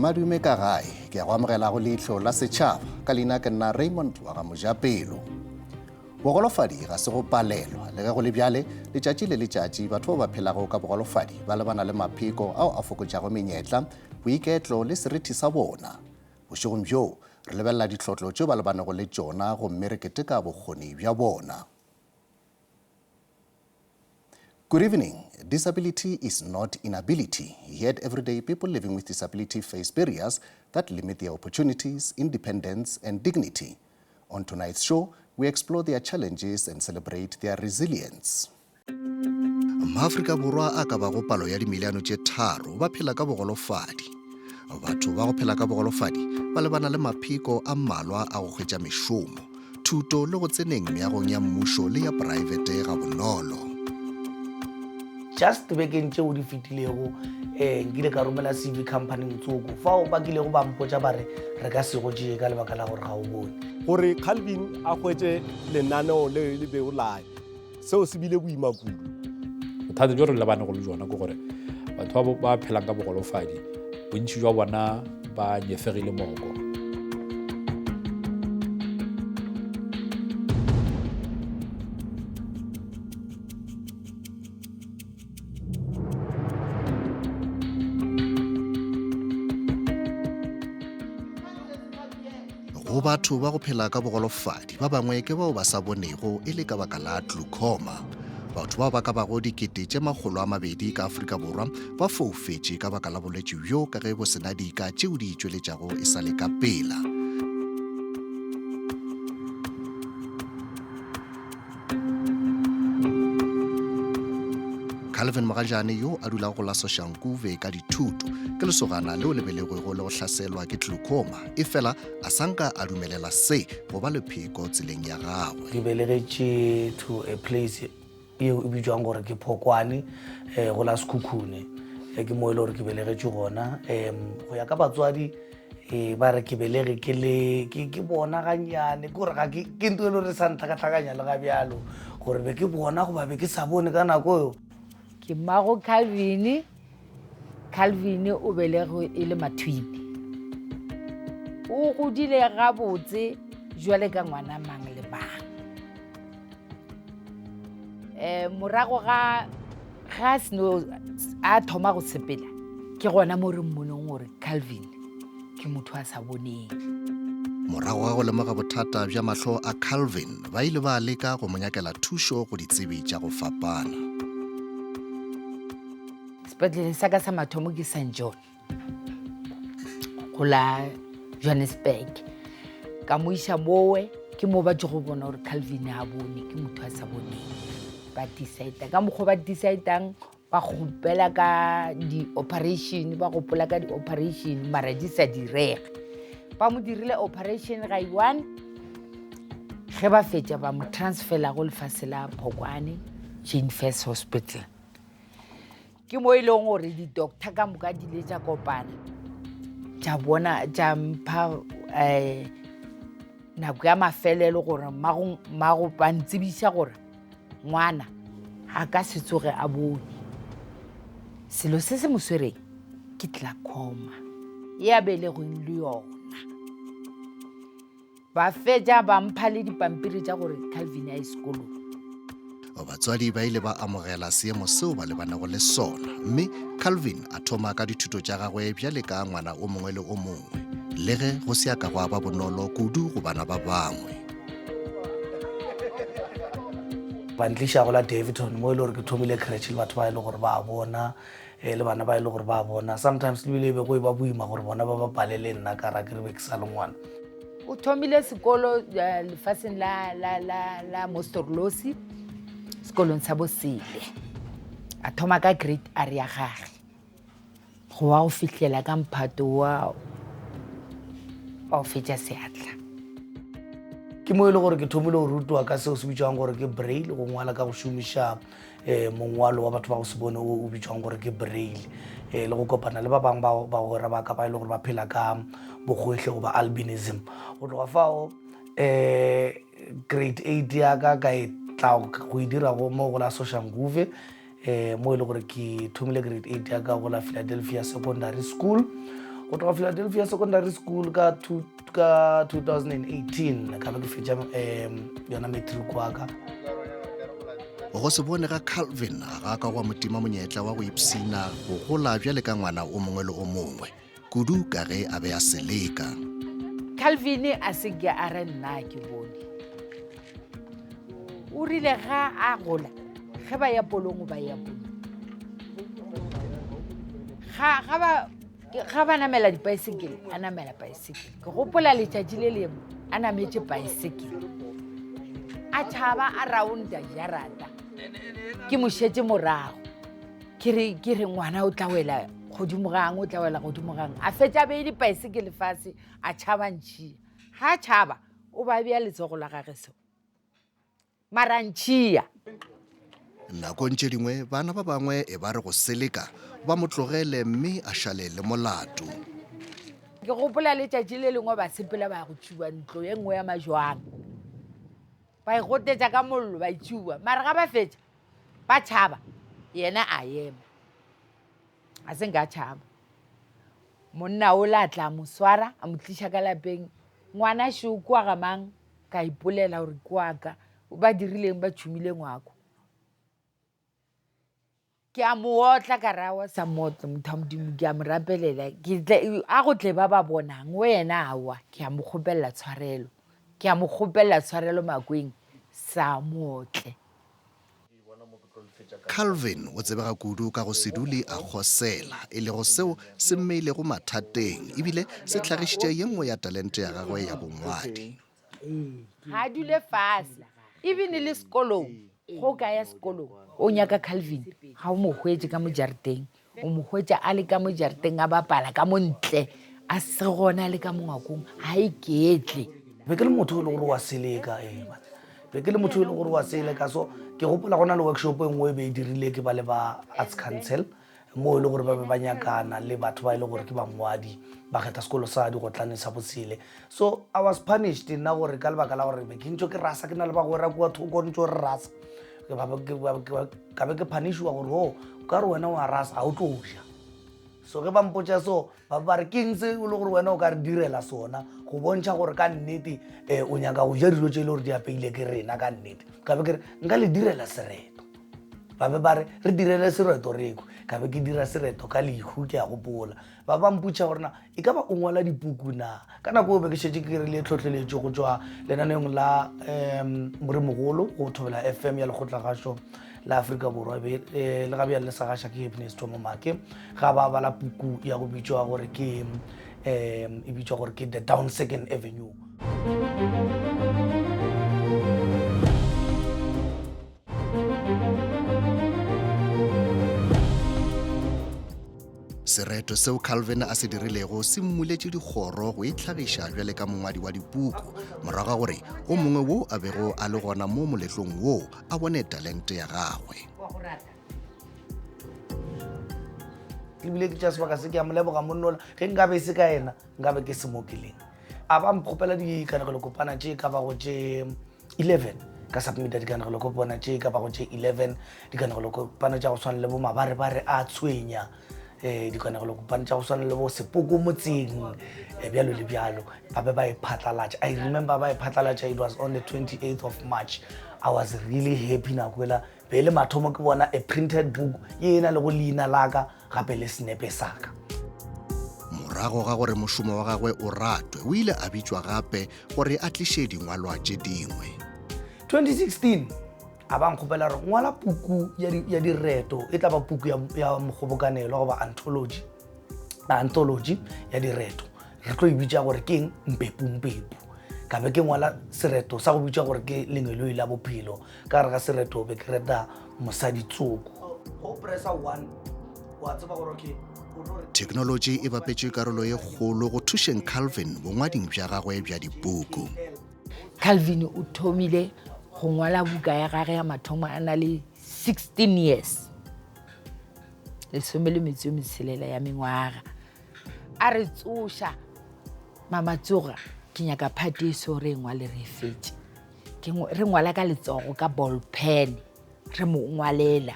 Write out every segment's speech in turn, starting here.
Madume ka gae ke a go amogela go leihlo la setšhaba ka leina ke nna Raymond wa ga Mojapelo. Bogolofadi ga se go palelwa le ge go le bjale letšatši le letšatši batho ba ba phelago ka bogolofadi ba lebana le mapheko ao a fokotšago menyetla, boiketlo le serithi sa bona. Bošegong bjo re lebelela ditlhotlo tšeo ba lebanego le tšona gomme re keteka bokgoni bja bona. Good evening. Disability is not inability, yet everyday people living with disability face barriers that limit their opportunities, independence and dignity. On tonight's show, we explore their challenges and celebrate their resilience. Maafrika Borwa a ka bago palo ya dimiliano tše 3 ba phela ka bogolofadi. Batho ba go phela ka bogolofadi ba lebana le mapheko a mmalwa a go hwetša mešomo, thuto le go tseneng meagong ya mmušo le ya private ga bonolo. Just bekeng tšeo di fetilego nkile ka romela CV company motsoko fao ba kilego ba mpotša ba re ka se go tšee ka lebaka la gore ga o bone gore Calvin a hwetše lenaneo le le beolae seo se bile boima kudu. Bothata jo re lebane go le jona ke gore batho ba phelang ka bogolofadi bontši jwa bona ba nyefegile moko. Go batho ba go phela ka bogolofadi ba bangwe ke bao ba sa bonego e le ka baka la glaucoma. Batho ba ba ka bago 200,000 ka Afrika Borwa ba foufetše ka baka la bolwetši bjo ka ge bo sena dika tšeo di itšweletšago e sa le ka pela. Calvin Magajane yo a dula go la Soshanguve ka dithuto ke lesogana leo le belegwego le go hlaselwa ke glaucoma e fela a sanka a dumelela se go ba lepheko tseleng ya gagwe. ke belegetše to a place eo e bitswang gore ke Phokwane go la Sekhukhune ke mo e le gore ke belegetše gona go ya ka batswadi ba re ke belege ke bona ganyane ke gore ga ke ntho e le gore sa ntlhakatlhakanya le ga bjalo gore be ke bona go ba be ke sa bone ka nako eo. Ke mmago Calvin o belego e le Mathwini. O godile gabotse jwale ka ngwana mang le mang. Morago ga seno a thoma go sepela ke gona mo re mmoneng gore Calvin ke motho a sa boneng. Morago ga go lemoga bothata bja mahlo a Calvin ba ile ba leka go monyakela thušo go ditsebi tša go fapana. Sepetlele sa ka sa mathomo ke St. John go la Johannesburg. Ka mo iša mowe ke mo ba tšo go bona gore Calvin a bone ke motho a sa boneng. Ba decide ka mokgwa ba decidang ba gopela ka di-operation ba gopola ka di-operation mara di sa direga. Ba mo dirile operation ga i1 ge ba fetša ba mo transfera go lefase la Phokwane Jane First Hospital. Ke mo e leng gore di-doctor ka moka di le tša kopana tša bona tša mpha nako ya mafelelo gore mago ba ntsebiša gore ngwana a ka se tsoge a bone. Selo se se mo swereng ke glaucoma e a belegweng le yona. Ba fetša ba mpha le dipampiri tša gore Calvin a ye sekolong. Batswadi ba ile ba amogela seemo seo ba lebanego le sona mme Calvin a thoma ka dithuto tša gagwe bjale ka ngwana o mongwe le o mongwe le ge go se ka go ba bonolo kudu go bana ba bangwe. Ba ntliša go la Davidton mo e le gore ke thomile crèche le batho ba e le gore ba bona le bana ba e le gore ba bona sometimes le bile be go e ba boima gore bona ba ba palele nna ka ra ke re be ke sa le ngwana. O thomile sekolo lefaseng la Mostorlosi sekolong sa Bosele. A thoma ka grade R ya gage go wa go fihlela ka mphato wa o fetša seatla. Ke mo e le gore ke thomile go rutwa ka seo se bitswang gore ke braille go ngwala ka go šomiša mongwalo wa batho ba go se bone o bitswang gore ke braille le go kopana le ba bangwe ba gore ba ka ba e le gore ba phela ka bogwehle goba albinism. Go tloga fao grade 8 ya ka e tla go e dira go mo go la Soshanguve mo e le gore ke thomile grade 8 ya ka go la Philadelphia Secondary School go tloga Philadelphia Secondary School ka 2018 ka be ke fetša yona matric wa ka. Go se bone ga Calvin ga ka gwa motima monyetla wa go ipsina go gola bjale ka ngwana o mongwe le o mongwe kudu ka ge a be a seleka. Calvin a se ke a re nna ke bone o rile ga a gola ge ba ya polong ba ya polong ga ba namela dipaesekele a namela paesekele ke gopola letšatši le lengwe a nametše paesekele a tšhaba a raunda jarata ke mošetše morago ke re ngwana o tla wela godimogang a fetša be dipaesekele fase a tšhaba ntšhia ga a tšhaba o ba bea letsogo la gage seo mara ntšhia. Nakong tše dingwe bana ba bangwe e ba re go seleka ba mo tlogele mme a šale le molato. Ke gopola letšatši le lengwe ba sepela ba go tšuba ntlo ye nngwe ya majwang ba e gotetša ka mollo ba itšuba mara ga ba fetša ba tšhaba yena a ema a se nka tšhaba monna o la tla mo swara a mo tliša ka lapeng ngwana šoko wa gamang ka ipolela gore ke waka ba dirileng ba tšhumile ngwako ke a mo otla ka rawa sa motlo motho a modimo ke a mo rapelela a go tle ba ba bonang o yena awa ke a mo kgopelela tshwarelo makweng sa motle. Calvin o tsebega kudu ka go se dule a khosela e le go seo se mmeile go mathateng ebile se tlhagišitše ye nngwe ya talente ya gagwe ya bongwadi. Ga dule fase even le sekolong go ka ya sekolong o nyaka Calvin ga o mo hwetse ka mo jarateng o mo hwetša a le ka mo jarateng a bapala ka montle a se gona le ka mongwakong ga iketle be ke le motho o le gore wa seleka be ke le motho o le gore wa seleka so ke gopola gona le workshop e nngwe e be e dirile ke ba le ba Arts Council mo e le gore ba be ba nyakana le batho ba e le gore ke bangwadi ba kgetha sekolo sa di go tlanisa bosele so I was punished nna gore ka lebaka la gore be ke ntse ke rasa ke na le ba go ra kwa thoko ntse re rasa ka be ke punishiwa gore ho ka re wena wa rasa a o tlo ja so ge ba mpotša so ba re ke eng se o le gore wena o ka re direla sona go bontšha gore ka nnete o nyaka go ja dilo tše e le gore di apeile ke rena ka nnete ka be ke re nka le direla sereto ba be ba re re direle sereto reko ka be ke dira sereto ka lehu ke ya gopola ba mpotša gorena e ka ba o ngwala dipuku na ka nako o be ke šetše ke rile tlhotlheletšo go tšwa lenaneong la moremogolo go thobela FM ya lekgotlagašo la Afrika Borwa le ga bjale le sa gaša ke Happiness Thomo Make ga ba bala puku ya go bitšwa gore ke e bitšwa gore ke The Down Second Avenue. Sereto seo Calvin a se dirilego se mmuletše dikgoro go itlhagiša bjale ka mongwadi wa dipuku morago gore o mongwe wo a bego a le gona mo moletlong wo a bone talente ya gagwe. Ke bile ke tša sebaka se ke a moleboga monnola ge nkabe se ka ena nkabe ke semokeleng a ba mphopela dikanegelo kopana tše ka bago tše 11 ka submita dikanegelo kopana tše ka bago tše 11 dikanegelo kopana tša go swana le bo mabarebare a tshwenya dikanegelo kopana tša go swana le bo sepoko motseng bjalo le bjalo ba be ba e phatlalatša I remember ba e phatlalatša it was on the 28th of March. I was really happy nakwela be le mathomo ke bona a printed book ye ena le go leina laka gape le snepe saka morago ga gore mošomo wa gagwe o ratwe o ile a bitšwa gape gore a tliše dingwalwa tše dingwe. 2016 a ba nkgopela gore ngwala puku ya direto e tla ba puku ya mokgobokanelo goba anthology ya direto re tlo e bitša gore ke eng mpepu ka be ke ngwala sereto sa go bitša gore ke lengweloi la bophelo ka re ga sereto be ke reta mosadi tsoko go pressa 1 wa tseba gore okay Technology e bapetše karolo ye kgolo go thušeng Calvin bongwading bja gagwe bja dipuku. Calvin o thomile go ngwala buka ya gage ya mathomo a na le 16 years lesome le metso meselela ya mengwaga a re tsoša mama tsoga ke nyaka phate so re ngwale re fetše re ngwala ka letsogo ka ball pen re mo ngwalela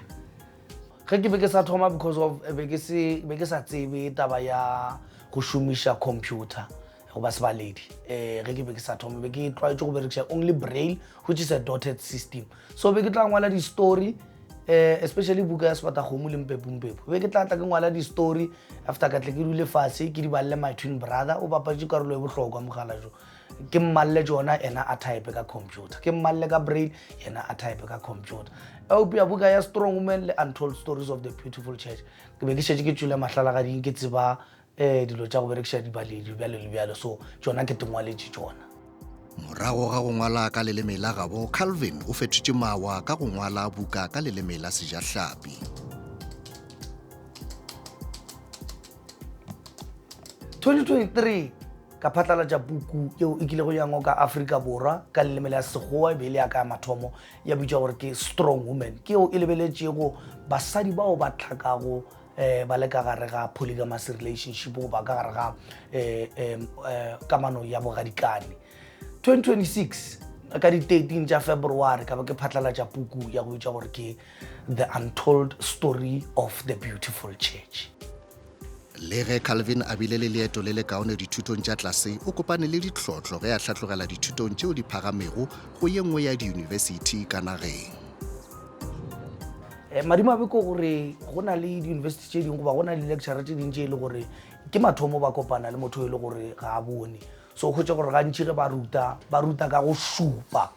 ge ke be ke sa thoma because of be ke sa tsebe taba ya go šomiša computer go ba sebaledi ge ke be ke sa thome be ke tlwaetše go berekiša only braille which is a dotted system so be ke tla ngwala di-story especially buka ya Sebatakgomo le Mpepompepo be ke tla tla ke ngwala di-story after ka tle ke dule fase ke di balle my twin brother o bapatše karolo e bohlokwa mogala jo ke mmalle jona ena a type ka computer ke mmalle ka braille yena a type ka computer eupša buka ya Strong Women le Untold Stories of the Beautiful Church ke be ke šetše ke tšwile mahlala ga ding ke tseba dilo tša go berekiša dibaledi bjalo le bjalo so tšona ke tengwaletše tšona. Morago ga go ngwala ka leleme la gabo, Calvin o fetotše mawa ka go ngwala buka ka leleme la Sejahlapi. 2023 ka phatlalatša buku yeo e kile go yango ka Afrika Borwa ka leleme la Sekgowa e be le ya ka mathomo ya bitšwa gore ke Strong Women ke yeo e lebeletšego basadi bao ba tlhakago ba le ka gare ga polygamous relationship go ba ka gare ga kamano ya bogadikane. 2026 ka di 13 tša February ka ba ke phatlalatša buku ya go bitšwa gore ke The Untold Story of the Beautiful Church. Le ge Calvin a bile le leeto le le kaone dithutong tša tlase o kopane le ditlhotlho ge a hlatlogela dithutong tšeo di phagamego go ye nngwe ya diyunibesithi ka nageng. Madimabe ko gore go na le di-university tše dingwe goba go na le lecture tše dingwe tše e le gore ke mathomo ba kopana le motho e le gore ga a bone so o khotse gore gantši ge ba ruta ka go šupa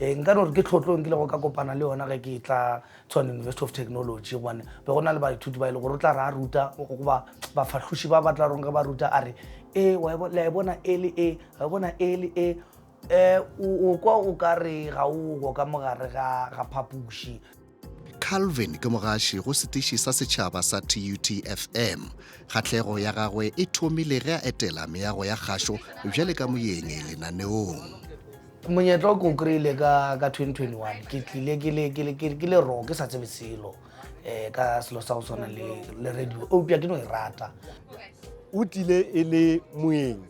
nka no re ke tlhotlho nkile go ka kopana le yona ge ke tla Tshwane University of Technology gobane be go na le baithuti ba e le gore o tla re a ruta goba bafahloši ba batla rong ge ba ruta a re la e bona ele ga bona ele o kwa o ka re ga o go ka mogare ga phapuši. Calvin ke mogaši go setiši sa setšhaba sa TUT-FM. Kgatlego ya gagwe e thomile ge a etela meago ya kgašo bjale ka moyeng lenaneong. Monyetla o ko kry-ile ka 2021 ke tlile ke le ro ke sa tsebe selo ka selo sa go tshwana le radio eupša ke no e rata. O tile e le moeng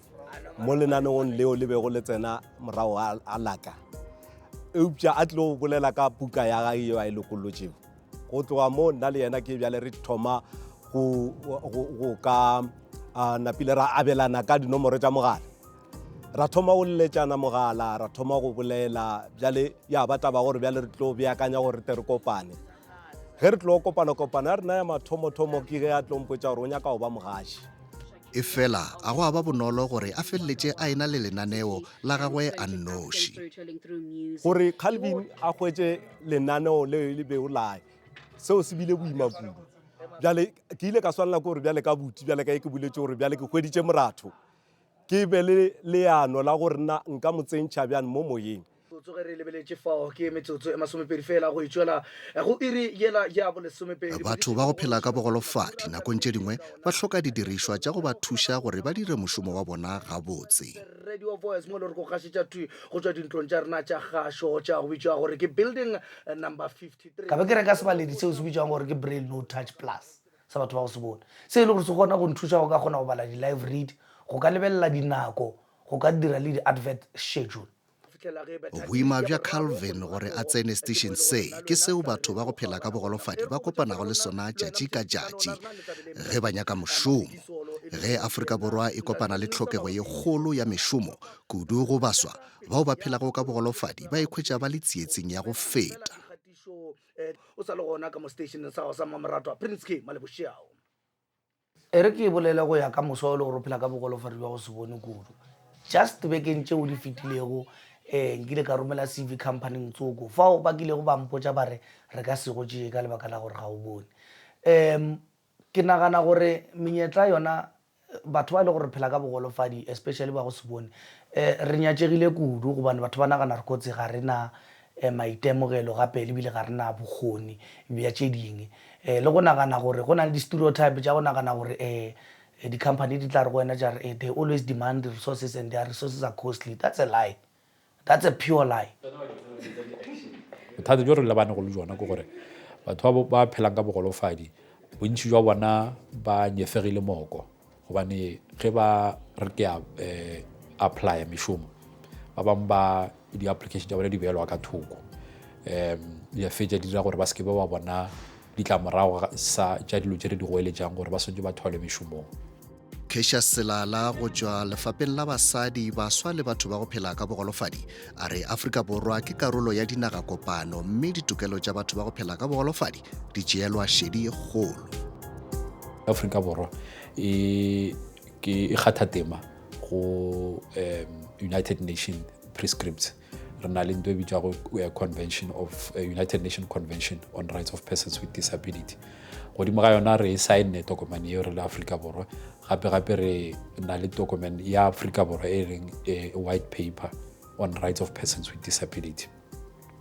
mo lenaneong leo le bego le tsena morago a laka eupša a tlile go bolela ka buka ya gage eo a e lokolotšego go tloga mo nna le yena ke bjale re thoma go ka napile ra abelana ka dinomoro tša mogala ra thoma go leletšana mogala ra thoma go bolela bjale ya ba taba gore bjale re tlo beakanya gore te re kopane ge re tlo kopana ya re naya mathomothomo ke ge a tlo mpotša gore o nyaka go ba mogaši Efela a go a ba bonolo gore a feleletše a ena le lenaneo la gagwe a nnoši. gore Calvin a hwetše lenaneo le le bego lae seo se bile boima kudu bjale ke ile ka swanela ke gore bjale ka buti bjale ka e ke boletše gore bjale ke hweditše moratho ke be le leano la gore nna nka motsentšha bjane mo moyeng ge re lebeletše fao ke metsotso e masomepedi fela go itšwela go iri yela ya bo lesomepedi. Batho ba go phela ka bogolofadi nakong tše dingwe ba hloka didirišwa tša go ba thuša gore ba dire mošomo wa bona gabotse. Radio Voice mo le re go gašetša tui go tšwa dintlong tša rena tša kgašo tša go bitšwa gore ke building number 53 ka be ke reka sebaledi seo se bitšwang gore ke Braille No Touch Plus sa batho ba go se bone se e le gore se kgona go nthuša go ka kgona go bala di-live read go ka lebelela dinako go ka dira le di-advert schedule. Boima bja Calvin gore a tsene station se ke seo batho ba go phela ka bogolofadi ba kopanago le sona tšatši ka tšatši ge ba nyaka mošomo. Ge Afrika Borwa e kopana le tlhokego ye kgolo ya mešomo kudu go baswa bao ba phelago ka bogolofadi ba ikhwetša ba le tsietsing ya go feta. O sa le gona ka mo stationeng sa go sa Mmamoratwa Prince K Malebošiao e re ke bolela go ya ka moso le gore o phela ka bogolofadi ba go se bone kudu just bekeng tšeo di fetilego nkile ka romela CV company tsoko fao ba kile go ba mpotša ba re ka se go tšee ka lebaka la gore ga o bone. Ke nagana gore menyetla yona batho ba ile gore phela ka bogolofadi especially ba go se bone re nyatšegile kudu gobane batho ba nagana re kotse ga rena maitemogelo gape le bile ga rena bokgoni bja tše dingwe le go nagana gore go na le di-stereotype tša go nagana gore di-company di tla re go wena tša re they always demand resources and their resources are costly. That's a lie. That's a pure lie. Bothata jo re lebane go le jona ke gore batho ba phelang ka bogolofadi bontši jwa bona ba nyefegile moko gobane ge ba re ke apply mešomo ba bangwe ba di-application tša bona di beelwa ka thoko ya fetša di dira gore ba seke ba bona ditlamorago tša dilo tše re di goeletšang gore ba swantse ba thole mešomong. Cassius Selala go tšwa lefapeng la basadi baswa le batho ba go phela ka bogolofadi a re Afrika Borwa ke karolo ya dinaga kopano mme ditokelo tša batho ba go phela ka bogolofadi di tšeelwa šedi e kgolo. Afrika Borwa e kgatha tema go United Nations prescripts re na le ntho e bitšwago Convention of United Nations Convention on Rights of Persons with Disability. Godimo ga yona re sign tokomane eo re le Afrika Borwa gape re na le tokomane ya Afrika Borwa e reng white paper on rights of persons with disability.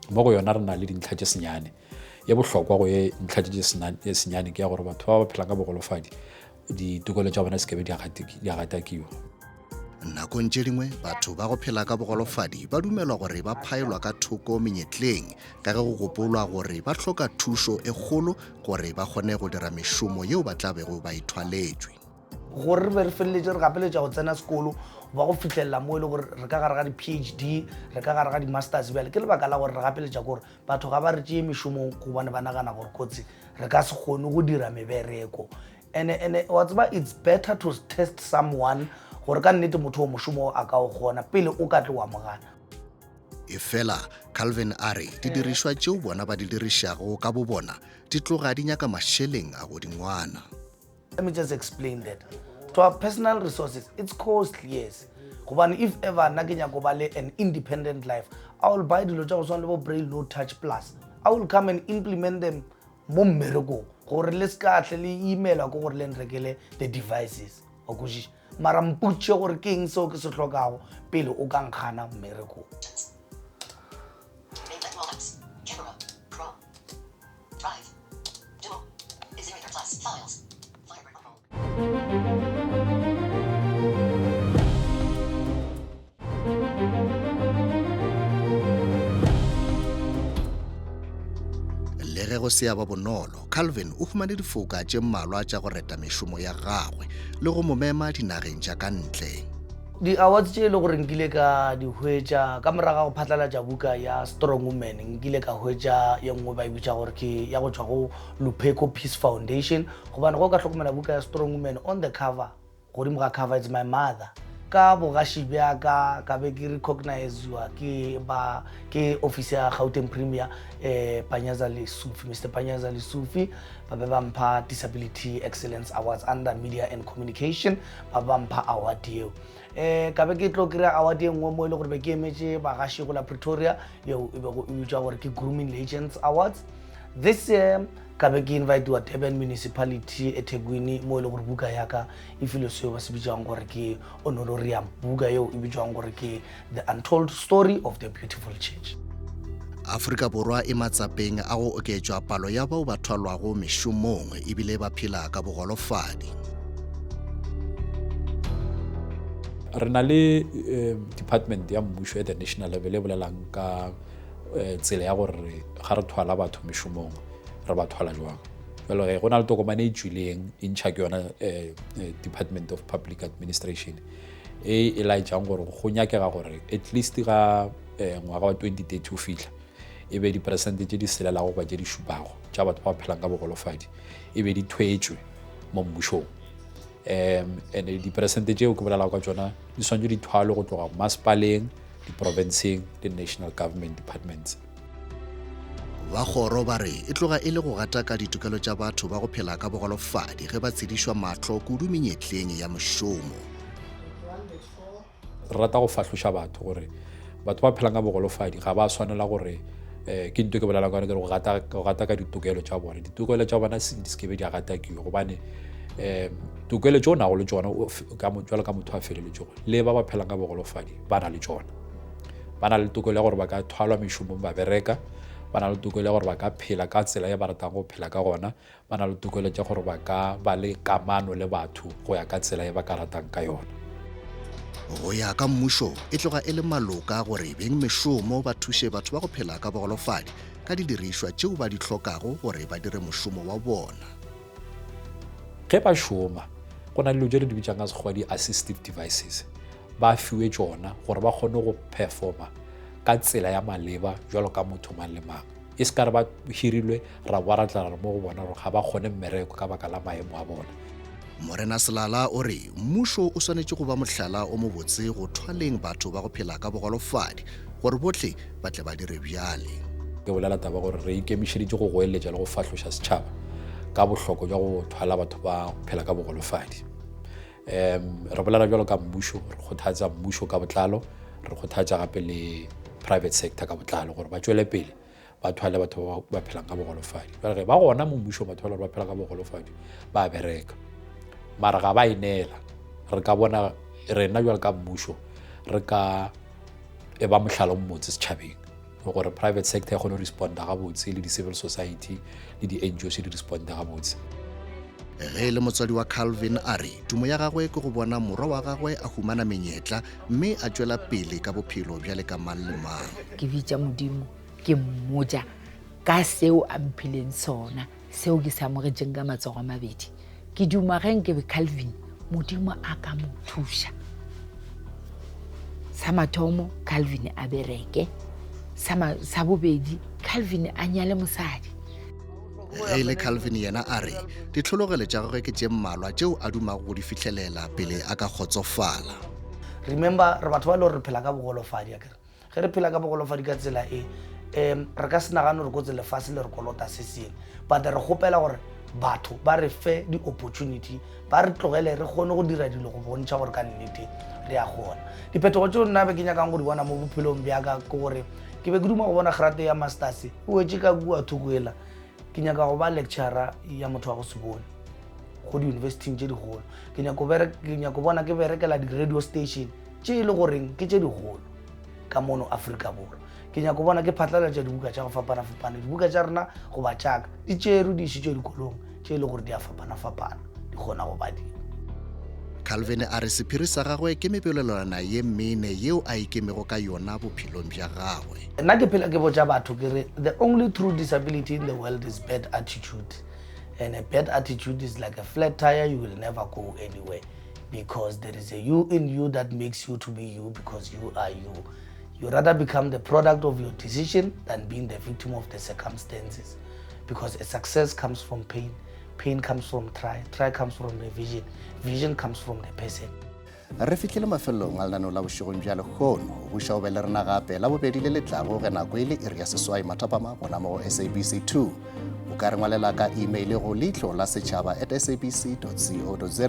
Mo go yona re na le dintlha tše senyane ye bohlokwa go ye dintlha tše senyane ke ya gore batho ba ba phelang ka bogolofadi ditokelo tša bona se ke be di agatakiwa. Nakong tše dingwe batho ba go phela ka bogolofadi ba dumelwa gore ba phaelwa ka thoko menyetleng ka ge go gopolwa gore ba hloka thušo e kgolo gore ba kgone go dira mešomo yeo ba tla bego ba ithwaletšwe. Gore re be re feleletše re gapeletša go tsena sekolo ba go fitlhelela mo e le gore re ka gare ga di-PhD re ka gare ga di-masters bjale ke lebaka la gore re gapeletša gore batho ga ba re tšee mešomong gobane ba nagana gore kotsi re ka se kgone go dira mebereko and wa tseba it's better to test someone gore ka nnete motho o mošomo a ka o kgona pele o ka tle wa mogana. Efela Calvin a re didirišwa tšeo bona ba di dirišago ka bo bona di tloga di nyaka mašeleng a go dingwana. Let me just explain that. To our personal resources, it's costly, yes. Gobane if ever na ke nyako ba le an independent life, I will buy dilo tša go swana le bo Braille No Touch Plus. I will come and implement them mo mmerekong gore le ska tle le emailwa ko gore le nrekele the devices. O kwešiša mara mputše gore ke eng seo ke se hlokago pele o ka nkgana mmerekong. Le ge go se ya ba bonolo, Calvin o humane difoka tše mmalwa tša go reta mešomo ya gagwe le go mo mema dinageng tša ka ntle. Di-awards tše e le gore nkile ka di hwetša ka moraga go phatlalatša buka ya Strong Women nkile ka hwetša ye nngwe ba e bitša gore ke ya go tšwa go Lupeco Peace Foundation gobane go ka hlokomela buka ya Strong Women on the cover godimo ga cover it's my mother ka bogaši bjaka ka be ke recognisewa ke office ya Gauteng Premier Panyaza Lesufi Mr. Panyaza Lesufi ba be ba mpha Disability Excellence Awards under Media and Communication ba ba mpha award yeo ka be ke tlo kry-a award ye nngwe mo e le gore be ke emetše bagaši go la Pretoria yeo e bego e bitšwa gore ke Grooming Legends Awards. This year ka be ke invite wa Durban Municipality eThekwini mo e le gore buka yaka e file seo ba se bitšang gore ke honorarium buka yeo e bitšang gore ke The Untold Story of the Beautiful Church. Afrika Borwa e matsapeng a go oketšwa palo ya bao ba thwalwago mešomong ebile ba phela ka bogolofadi. Re na le department ya mmušo at the national level e bolelang ka tsela ya gore ga re thwala batho mešomong re ba thwala jwang. Jalo go na le tokomane e tšwileng e ntšha ke yona Department of Public Administration e laetšang gore go nyakega gore at least ga ngwaga wa 2030 o fitlha e be diperesente tše di selelago ba tše di šupago tša batho ba phelang ka bogolofadi e be di thwetšwe mo mmušong and diperesente tšeo ke bolelago ka tšona di swantšwe di thwalwe go tloga masepaleng di-provinceng le national government departments. Ba kgoro ba re e tloga e le go gata ka ditokelo tša batho ba go phela ka bogolofadi ge ba tshedišwa mahlo kudu menyetleng ya mošomo. Re rata go fahloša batho gore batho ba phelang ka bogolofadi ga ba swanela gore ke ntho ke bolela ka go gata ka ditokelo tša bona. Ditokelo tša bona di se ke be di agatakiwe gobane tokelo tšeo nago le tšona jalo ka motho a feleletšego le ba ba phelang ka bogolofadi ba na le tšona. Ba na le tokelo ya gore ba ka thwalwa mešomong ba bereka, ba na le tokelo ya gore ba ka phela ka tsela ya ba ratang go phela ka gona, ba na le tokelo tša gore ba ka ba le kamano le batho go ya ka tsela ya ba ka ratang ka yona. Go ya ka mmušo e tloga e le maloka gore beng mešomo ba thuše batho ba go phela ka bogolofadi ka didirišwa tšeo ba di hlokago gore ba dire mošomo wa bona. Ge ba šoma go na le dilo tše di bitšang ka sekgowa di-assistive devices ba fiwe tšona gore ba kgone go performa ka tsela ya maleba jalo ka motho mang le mang. E se ka re ba hirilwe ra boa ra tla ra mo go bona gore ga ba kgone mmereko ka baka la maemo a bona. Morena Selala o re mmušo o swanetše go ba mohlala o mo botse go thwaleng batho ba go phela ka bogolofadi gore bohle ba tle ba dire bjale. Ke bolela taba gore re ikemišeditše go goeletša le go fahloša setšhaba ka bohloko jwa go thwala batho ba phela ka bogolofadi. Re bolela jalo ka mmušo, re kgothatsa mmušo ka botlalo, re kgothatsa gape le private sector ka botlalo gore ba tšwele pele ba thwale batho ba phelang ka bogolofadi. Ba gona mo mmušo ba thwala ba phela ka bogolofadi ba bereka, mara ga ba inela. Re ka bona rena jwalo ka mmušo re ka eba mohlala o mmotse setšhabeng gore private sector e kgone go responda gabotse le di-civil society le di-NGOs di responda gabotse. Ge le motswadi wa Calvin a re tumo ya gagwe ke go bona morwa wa gagwe a humana menyetla mme a tšwela pele ka bophelo bjale ka mang le mang. Ke bitša Modimo ke mmotša ka seo a mphileng sona, seo ke sa amogetšeng ka matsogo a mabedi. Ke duma ge nke be Calvin Modimo a ka mo thuša. Sa mathomo Calvin a bereke, sa bobedi Calvin a nyale mosadi. Ge le Calvin yena a re ditlhologelo tša gagwe ke tše mmalwa tšeo a dumago go di fitlhelela pele a ka kgotsofala. Remember re batho ba le re phela ka bogolofadi akere. Ge re phela ka bogolofadi ka tsela e re ka se nagane gore ko tse lefase le re kolota se seng, but re gopela gore batho ba re fe di-opportunity, ba re tlogele re kgone go dira dilo go bontšha gore ka nnete re a kgona. Diphetogo tšeo nna be ke nyakang go di bona mo bophelong bjaka ke gore ke be ke duma go bona gerate ya masters o wetse ka kua thukuela. Ke nyaka go ba lecturer ya motho wa go se bone go di-university tše digolo. Ke nyako bona ke berekela di-radio station tše e le goreng ke tše digolo ka mono Afrika Borwa. Ke nyako bona ke phatlalatša dibuka tša go fapana-fapana. Dibuka tša rena go ba tšaka di tšeru di išitšwe dikolong tše e le gore di a fapana-fapana di kgona go badima. Calvin a re sephiri sa gagwe ke mebelelwana ye mene yeo a ikemego ka yona bophelong bja gagwe. Nna ke phela ke botša batho ke re the only true disability in the world is bad attitude, and a bad attitude is like a flat tire, you will never go anywhere because there is a you in you that makes you to be you because you are you. You rather become the product of your decision than being the victim of the circumstances, because a success comes from pain, pain comes from try comes from the vision comes from the person. Re fitlhile mafelong a lenaneo la bošegong bja lekgono buša o be le rena gape la bobedi le letlago ge nako e le iri ya seswai mathapama gona mo SABC2. O ka re ngwalela ka email go leihlo la setšhaba @sabc.co.za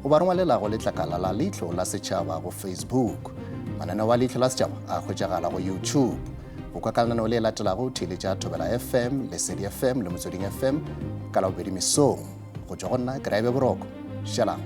goba re ngwalela go letlakala la leihlo la setšhaba go Facebook. Mananeo wa leihlo la setšhaba a hwetšagala go YouTube. O ka lenaneo le latelago theletša Thobela FM, Lesedi FM le Motsweding FM ka la bobedi mesong. Go tšwa go nna ke Raibe Boroko. Shalom.